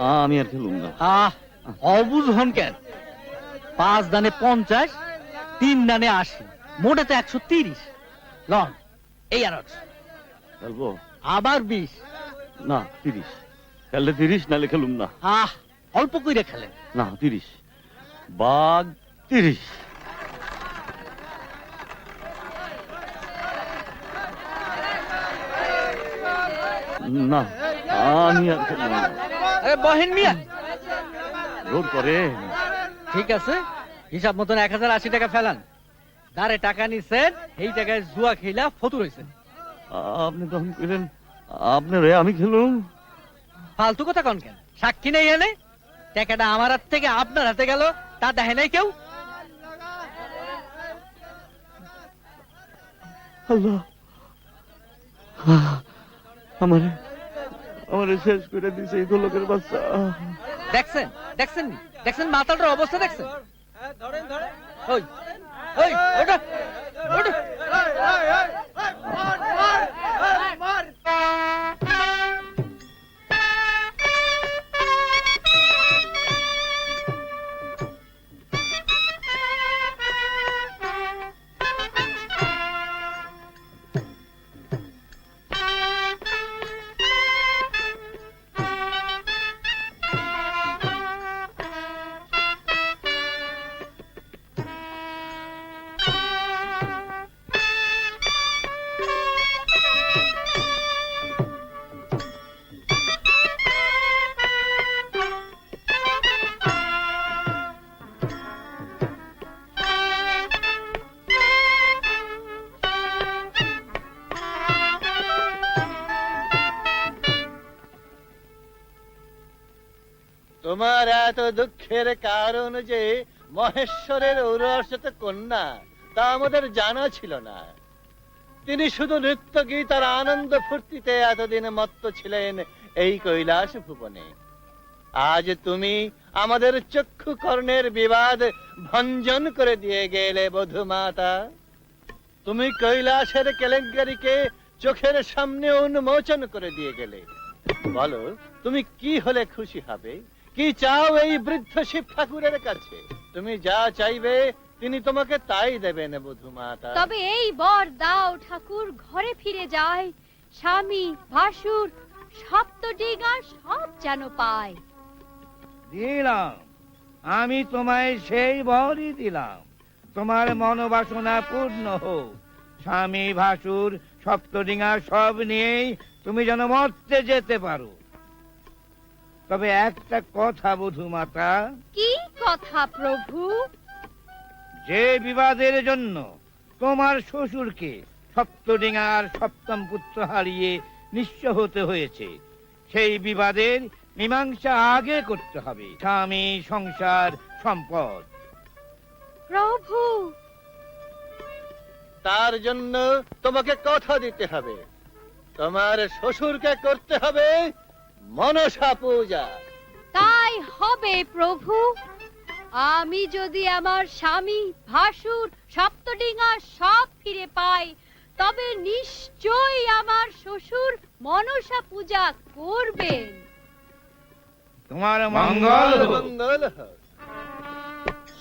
আমি আর খেলুম না। অবুঝ হন কেন? 5 দানে 50, 3 দানে 80, মোটে তো 130। লন এই আর খেলবো আবার 20। না 30, খেললে 30, নালে খেলুম না। অল্প কইরে খেলেন না 30, বাঘ 30। না আমি আর খেলুম না। বহেন মিয়া জোর করে। ঠিক আছে, হিসাব মতন 1080 টাকা ফেলান। দাঁড়ে টাকা নিছেন, এই টাকায় জুয়া খেলা ফতুর হয়েছেন। আপনি তখন কইলেন আপনার আমি খেলুম। ফালতু কথা কন কেন? সাক্ষী নেই এনে টাকাটা আমার হাত থেকে আপনার হাতে গেল, তা দেখে নাই কেউ? আল্লাহ আমারে শেষ করে দিছে এই লোকের বাচ্চা। দেখছেন দেখছেন দেখছেন মাথাটার অবস্থা দেখছেন? ওই ওই ওটা ওটা তোমার এত দুঃখের কারণ যে মহেশ্বরের ঔরসত কন্যা, তা আমাদের জানা ছিল না। তিনি শুধু নৃত্য গীত আর আনন্দ ফুর্তিতে এতদিন মত্ত ছিলেন এই কৈলাস ভুবনে। আজ তুমি আমাদের চক্ষু কর্ণের বিবাদ ভঞ্জন করে দিয়ে গেলে বধূমাতা। তুমি কৈলাসের কেলেঙ্কারিকে চোখের সামনে উন্মোচন করে দিয়ে গেলে। বলো, তুমি কি হলে খুশি হবে? কি চাও এই বৃদ্ধ শিব ঠাকুরের কাছে? তুমি যা চাইবে তিনি তোমাকে তাই দেবেন বধূমাতা। তবে এই বর দাও ঠাকুর, ঘরে ফিরে যায়, স্বামী ভাসুর সপ্তডিগা সব যেন পায়। দিলাম, আমি তোমায় সেই বরই দিলাম। তোমার মনোবাসনা পূর্ণ হোক। স্বামী ভাসুর সপ্তডিঙা সব নিয়েই তুমি যেন মরতে যেতে পারো। তবে একটা কথা বধূমাতা। কি কথা প্রভু? যে বিবাদের জন্য তোমার শ্বশুরকে সপ্তডিঙার সপ্তম পুত্র হারিয়ে নিঃস্ব হতে হয়েছে, সেই বিবাদের মীমাংসা আগে করতে হবে। স্বামী, সংসার, সম্পদ। প্রভু, তার জন্য তোমাকে কথা দিতে হবে। তোমার শ্বশুরকে করতে হবে মনসা পূজা। তাই হবে প্রভু। আমি যদি আমার স্বামী ভাসুর সপ্তডিঙা সব ফিরে পাই, তবে নিশ্চয়ই আমার শ্বশুর মনসা পূজা করবেন। তোমার মঙ্গল হোক। মঙ্গল হোক।